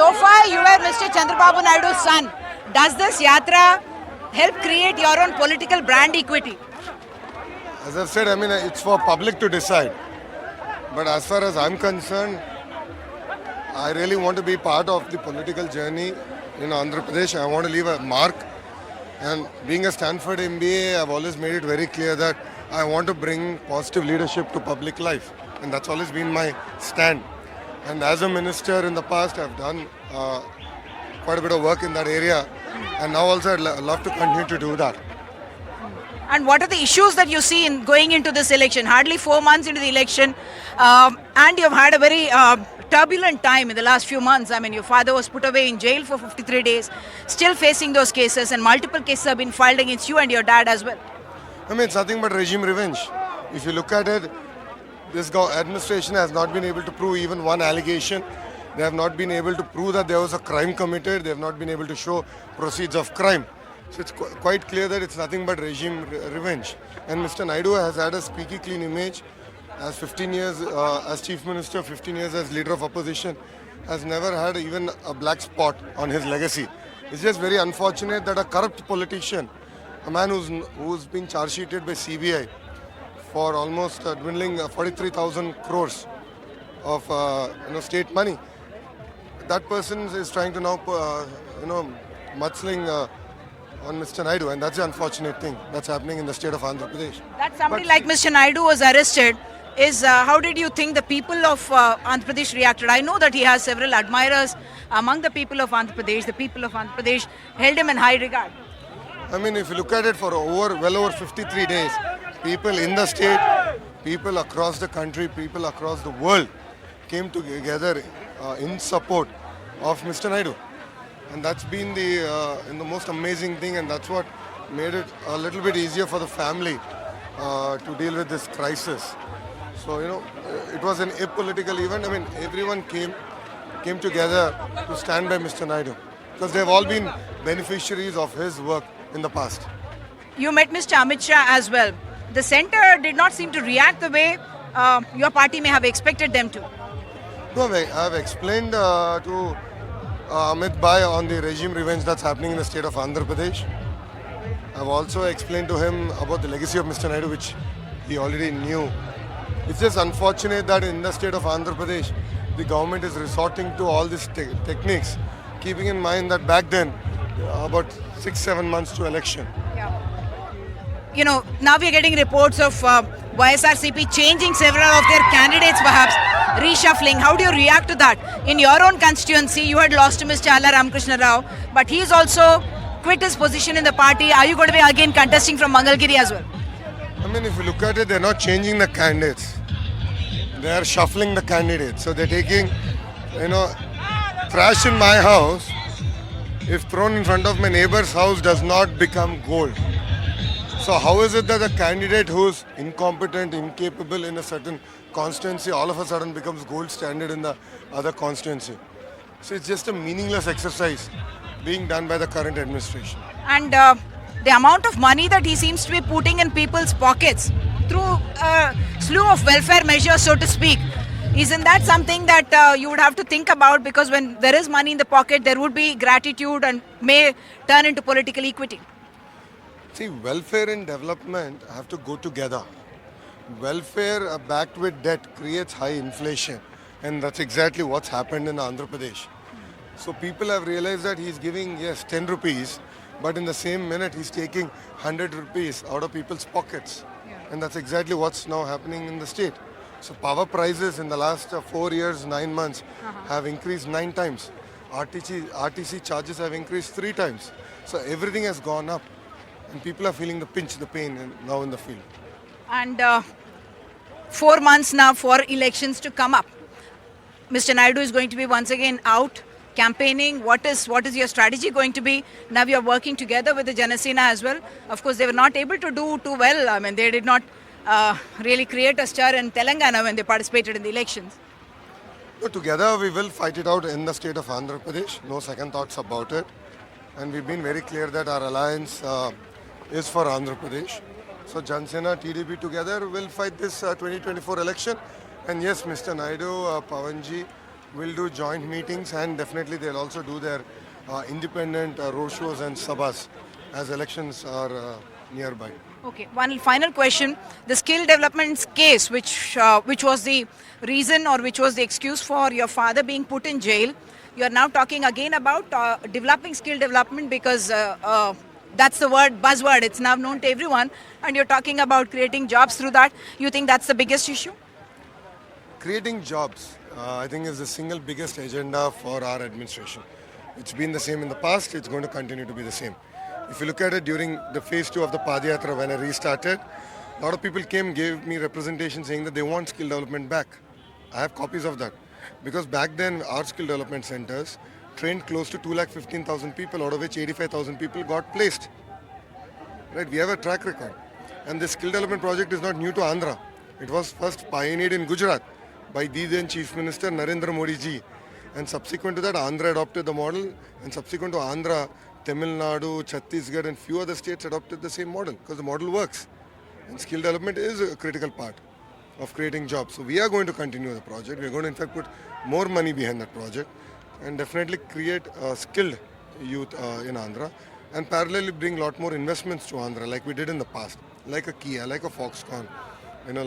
So far, you were Mr. Chandrababu Naidu's son. Does this Yatra help create your own political brand equity? As I've said, it's for public to decide. But as far as I'm concerned, I really want to be part of the political journey in Andhra Pradesh. I want to leave a mark. And being a Stanford MBA, I've always made it very clear that I want to bring positive leadership to public life. And that's always been my stand. And as a minister in the past, I've done quite a bit of work in that area. And now also I'd love to continue to do that. And what are the issues that you see in going into this election? Hardly 4 months into the election, and you've had a very turbulent time in the last few months. I mean, your father was put away in jail for 53 days, still facing those cases, and multiple cases have been filed against you and your dad as well. It's nothing but regime revenge. If you look at it, this administration has not been able to prove even one allegation. They have not been able to prove that there was a crime committed. They have not been able to show proceeds of crime. So it's quite clear that it's nothing but regime revenge. And Mr. Naidu has had a squeaky clean image. As 15 years as Chief Minister, 15 years as Leader of Opposition, has never had even a black spot on his legacy. It's just very unfortunate that a corrupt politician, a man who's been charge sheeted by CBI for almost dwindling 43,000 crores of state money, that person is trying to now mudsling on Mr. Naidu, and that's the unfortunate thing that's happening in the state of Andhra Pradesh. That somebody like Mr. Naidu was arrested. How did you think the people of Andhra Pradesh reacted? I know that he has several admirers among the people of Andhra Pradesh. The people of Andhra Pradesh held him in high regard. If you look at it for well over 53 days, people in the state, people across the country, people across the world came together in support of Mr. Naidu. And that's been the most amazing thing, and that's what made it a little bit easier for the family to deal with this crisis. So, it was an apolitical event. Everyone came together to stand by Mr. Naidu because they've all been beneficiaries of his work in the past. You met Mr. Amit Shah as well. The centre did not seem to react the way your party may have expected them to. No, I have explained to Amit Bhai on the regime revenge that's happening in the state of Andhra Pradesh. I've also explained to him about the legacy of Mr. Naidu, which he already knew. It's just unfortunate that in the state of Andhra Pradesh, the government is resorting to all these techniques, keeping in mind that back then, about 6-7 months to election. Yeah. Now we are getting reports of YSRCP changing several of their candidates, perhaps reshuffling. How do you react to that? In your own constituency, you had lost to Mr. Alla Ramakrishna Rao, but he is also quit his position in the party. Are you going to be again contesting from Mangalgiri as well? If you look at it, they're not changing the candidates. They are shuffling the candidates. So they're taking, trash in my house, if thrown in front of my neighbor's house, does not become gold. So how is it that a candidate who's incompetent, incapable in a certain constituency, all of a sudden becomes gold standard in the other constituency? So it's just a meaningless exercise being done by the current administration. And the amount of money that he seems to be putting in people's pockets through a slew of welfare measures, so to speak, isn't that something that you would have to think about? Because when there is money in the pocket, there would be gratitude and may turn into political equity. See, welfare and development have to go together. Welfare backed with debt creates high inflation, and that's exactly what's happened in Andhra Pradesh. So people have realized that he's giving, yes, 10 rupees, but in the same minute he's taking 100 rupees out of people's pockets. Yeah. And that's exactly what's now happening in the state. So power prices in the last 4 years, 9 months have increased 9 times. RTC charges have increased 3 times. So everything has gone up. And people are feeling the pinch, the pain now in the field. And 4 months now for elections to come up. Mr. Naidu is going to be once again out campaigning. What is your strategy going to be? Now you are working together with the Janasena as well. Of course, they were not able to do too well. They did not really create a stir in Telangana when they participated in the elections. So together we will fight it out in the state of Andhra Pradesh. No second thoughts about it. And we've been very clear that our alliance is for Andhra Pradesh. So Janasena, TDP together will fight this 2024 election. And yes, Mr. Naidu, Pawanji, will do joint meetings, and definitely they'll also do their independent roadshows and sabhas as elections are nearby. Okay, one final question. The skill development case, which was the reason or which was the excuse for your father being put in jail, you are now talking again about developing skill development because that's the word, buzzword. It's now known to everyone, and you're talking about creating jobs through that. You think that's the biggest issue? Creating jobs, I think, is the single biggest agenda for our administration. It's been the same in the past, it's going to continue to be the same. If you look at it during the phase 2 of the Yatra, when I restarted, a lot of people came, gave me representation saying that they want skill development back. I have copies of that. Because back then, our skill development centers trained close to 2,15,000 people, out of which 85,000 people got placed. Right? We have a track record. And this skill development project is not new to Andhra. It was first pioneered in Gujarat by the then Chief Minister Narendra Modi ji. And subsequent to that, Andhra adopted the model. And subsequent to Andhra, Tamil Nadu, Chhattisgarh and few other states adopted the same model because the model works. And skill development is a critical part of creating jobs. So we are going to continue the project. We are going to in fact put more money behind that project and definitely create skilled youth in Andhra and parallelly bring a lot more investments to Andhra like we did in the past, like a Kia, like a Foxconn,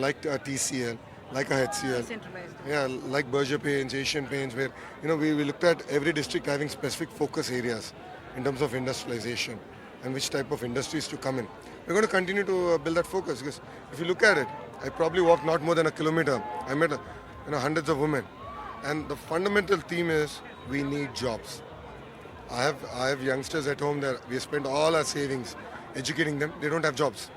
like a TCL, like a HCL, Decentralized. yeah, like Berger Paints, Asian Paints, where we looked at every district having specific focus areas in terms of industrialization and which type of industries to come in. We're going to continue to build that focus because if you look at it, I probably walked not more than a kilometer. I met hundreds of women, and the fundamental theme is we need jobs. I have youngsters at home that we spend all our savings educating them. They don't have jobs,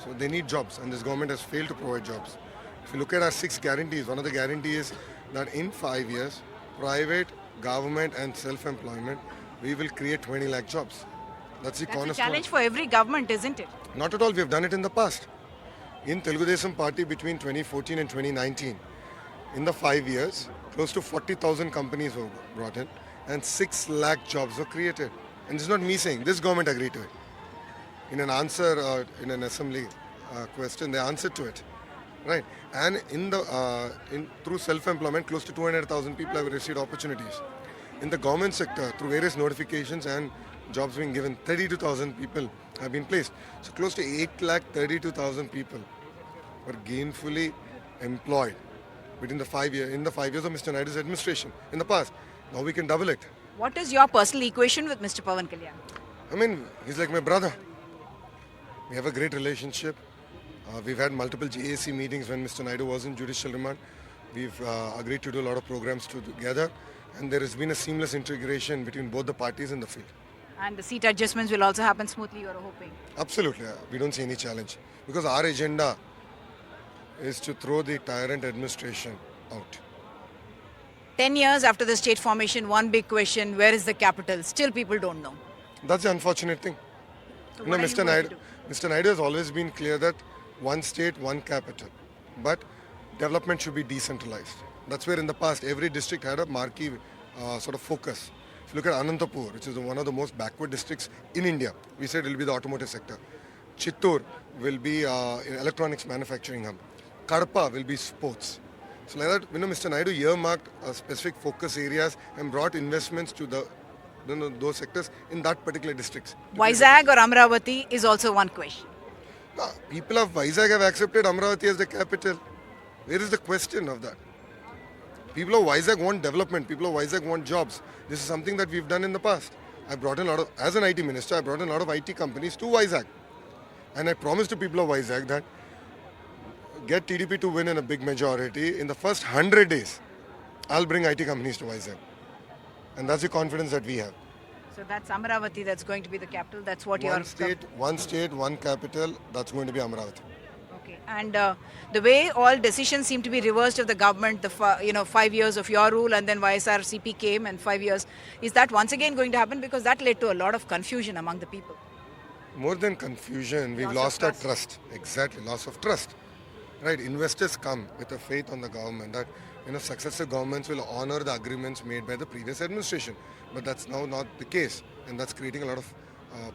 so they need jobs, and this government has failed to provide jobs. If you look at our 6 guarantees, one of the guarantees is that in 5 years, private, government, and self-employment, we will create 20 lakh jobs. That's the That's a cornerstone. challenge for every government, isn't it? Not at all. We have done it in the past. In Telugu Desam party between 2014 and 2019, in the 5 years, close to 40,000 companies were brought in and 6 lakh jobs were created. And this is not me saying, this government agreed to it. In an answer, in an assembly question, they answered to it. Right. And through self-employment, close to 200,000 people have received opportunities. In the government sector, through various notifications and jobs being given, 32,000 people have been placed. So close to 8,32,000 people were gainfully employed in the 5 years of Mr. Naidu's administration in the past. Now we can double it. What is your personal equation with Mr. Pawan Kalyan? I mean, he's like my brother. We have a great relationship. We've had multiple JAC meetings when Mr. Naidu was in judicial remand. We've agreed to do a lot of programs together, and there has been a seamless integration between both the parties in the field. And the seat adjustments will also happen smoothly, you are hoping. Absolutely. We don't see any challenge because our agenda is to throw the tyrant administration out. 10 years after the state formation, one big question, where is the capital? Still people don't know. That's the unfortunate thing. So what are you going to do? Mr. Naidu has always been clear that one state, one capital. But development should be decentralized. That's where in the past every district had a marquee sort of focus. If you look at Anantapur, which is one of the most backward districts in India, we said it will be the automotive sector. Chittur will be electronics manufacturing hub. Kadapa will be sports. So like that, Mr. Naidu earmarked specific focus areas and brought investments to those sectors in that particular districts. Vizag or Amravati is also one question. Now, people of Vizag have accepted Amaravati as the capital. Where is the question of that? People of Vizag want development. People of Vizag want jobs. This is something that we've done in the past. I brought in as an IT minister, I brought in a lot of IT companies to Vizag. And I promised to people of Vizag that get TDP to win in a big majority. In the first 100 days, I'll bring IT companies to Vizag. And that's the confidence that we have. So that's Amaravati that's going to be the capital. That's what you are... One state, one capital, that's going to be Amaravati. Okay. And the way all decisions seem to be reversed of the government, 5 years of your rule and then YSRCP came and 5 years, is that once again going to happen? Because that led to a lot of confusion among the people. More than confusion, we've lost our trust. Exactly, loss of trust. Right, investors come with a faith on the government that successive governments will honor the agreements made by the previous administration. But that's now not the case, and that's creating a lot of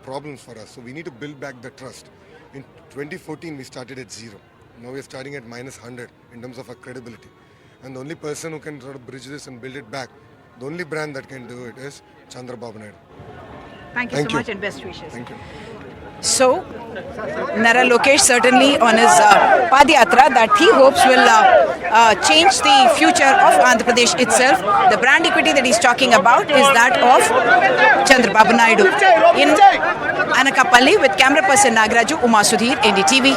problems for us. So we need to build back the trust. In 2014, we started at 0. Now we're starting at -100 in terms of our credibility. And the only person who can sort of bridge this and build it back, the only brand that can do it is Chandrababu Naidu. Thank you Thank so you. much and best wishes. Thank you. So, Nara Lokesh certainly on his Padyatra that he hopes will change the future of Andhra Pradesh itself. The brand equity that he's talking about is that of Chandrababu Naidu. In Anakapalli with camera person Nagaraju, Sudhir, NDTV.